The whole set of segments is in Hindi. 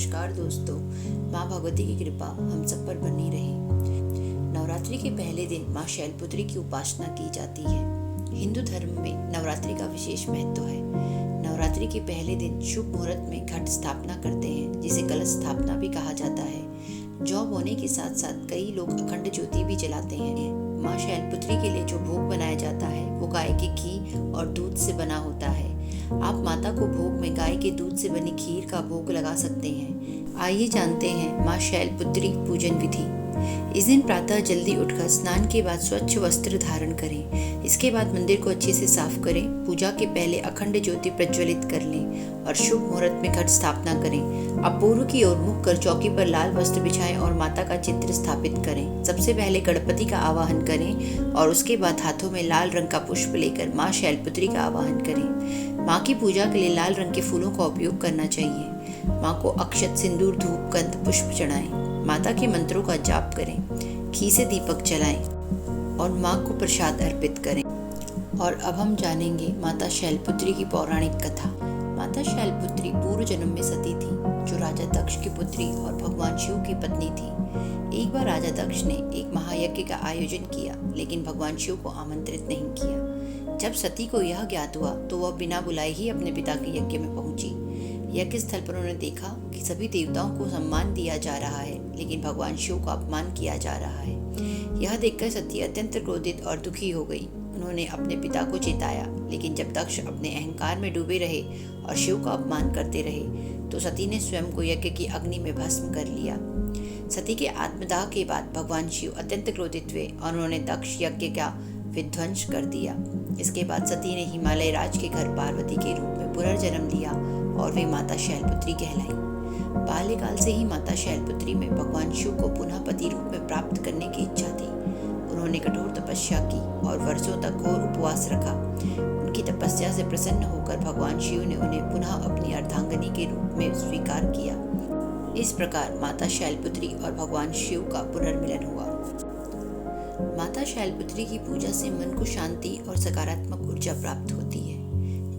नमस्कार दोस्तों, माँ भगवती की कृपा हम सब पर बनी रहे। नवरात्रि के पहले दिन माँ शैलपुत्री की उपासना की जाती है। हिंदू धर्म में नवरात्रि का विशेष महत्व है। नवरात्रि के पहले दिन शुभ मुहूर्त में घट स्थापना करते हैं, जिसे कलश स्थापना भी कहा जाता है। जौ बोने के साथ साथ कई लोग अखंड ज्योति भी जलाते हैं। माँ शैलपुत्री के लिए जो भोग बनाया जाता है वो गाय के घी और दूध से बना होता है। आप माता को भोग में गाय के दूध से बनी खीर का भोग लगा सकते हैं। आइए जानते हैं माँ शैलपुत्री पूजन विधि। इस दिन प्रातः जल्दी उठकर स्नान के बाद स्वच्छ वस्त्र धारण करें। इसके बाद मंदिर को अच्छे से साफ करें। पूजा के पहले अखंड ज्योति प्रज्वलित कर लें और शुभ मुहूर्त में घट स्थापना करें। अब पूर्व की ओर मुख कर चौकी पर लाल वस्त्र बिछाएं और माता का चित्र स्थापित करें। सबसे पहले गणपति का आवाहन करें और उसके बाद हाथों में लाल रंग का पुष्प लेकर माँ शैलपुत्री का आवाहन करें। माँ की पूजा के लिए लाल रंग के फूलों का उपयोग करना चाहिए। माँ को अक्षत, सिंदूर, धूप, गंध, पुष्प चढ़ाएं। माता के मंत्रों का जाप करें। घी से दीपक जलाएं और माँ को प्रसाद अर्पित करें। और अब हम जानेंगे माता शैलपुत्री की पौराणिक कथा। माता शैलपुत्री पूर्व जन्म में सती थी, जो राजा दक्ष की पुत्री और भगवान शिव की पत्नी थी। एक बार राजा दक्ष ने एक महायज्ञ का आयोजन किया, लेकिन भगवान शिव को आमंत्रित नहीं किया। जब सती को यह ज्ञात हुआ तो वह बिना बुलाए ही अपने पिता के यज्ञ में पहुंची। यज्ञ स्थल पर उन्होंने देखा कि सभी देवताओं को सम्मान दिया जा रहा है, लेकिन भगवान शिव को अपमान किया जा रहा है। यह देखकर सती अत्यंत क्रोधित और दुखी हो गई। उन्होंने अपने पिता को चेताया, लेकिन जब दक्ष अपने अहंकार में डूबे रहे और शिव का अपमान करते रहे तो सती ने स्वयं को यज्ञ की अग्नि में भस्म कर लिया। सती के आत्मदाह के बाद भगवान शिव अत्यंत क्रोधित हुए और उन्होंने दक्ष यज्ञ का विध्वंस कर दिया। इसके बाद सती ने हिमालय राज के घर पार्वती के रूप में पुनर्जन्म लिया और वे माता शैलपुत्री कहलाई। बाल्यकाल से ही माता शैलपुत्री में भगवान शिव को पुनः पति रूप में प्राप्त करने की इच्छा थी। उन्होंने कठोर तपस्या की और वर्षों तक घोर उपवास रखा। उनकी तपस्या से प्रसन्न होकर भगवान शिव ने उन्हें पुनः अपनी अर्धांगिनी के रूप में स्वीकार किया। इस प्रकार माता शैलपुत्री और भगवान शिव का पुनर्मिलन हुआ। माता शैलपुत्री की पूजा से मन को शांति और सकारात्मक ऊर्जा प्राप्त होती है।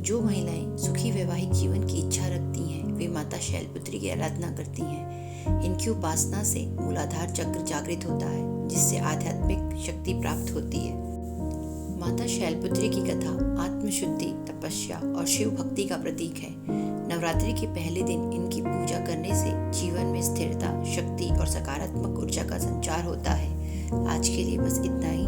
जो महिलाएं सुखी वैवाहिक जीवन की इच्छा रखती हैं, वे माता शैलपुत्री की आराधना करती हैं। इनकी उपासना से मूलाधार चक्र जागृत होता है, जिससे आध्यात्मिक शक्ति प्राप्त होती है। माता शैलपुत्री की कथा आत्मशुद्धि, तपस्या और शिव भक्ति का प्रतीक है। नवरात्रि के पहले दिन इनकी पूजा करने से जीवन में स्थिरता, शक्ति और सकारात्मक ऊर्जा का संचार होता है। आज के लिए बस इतना ही।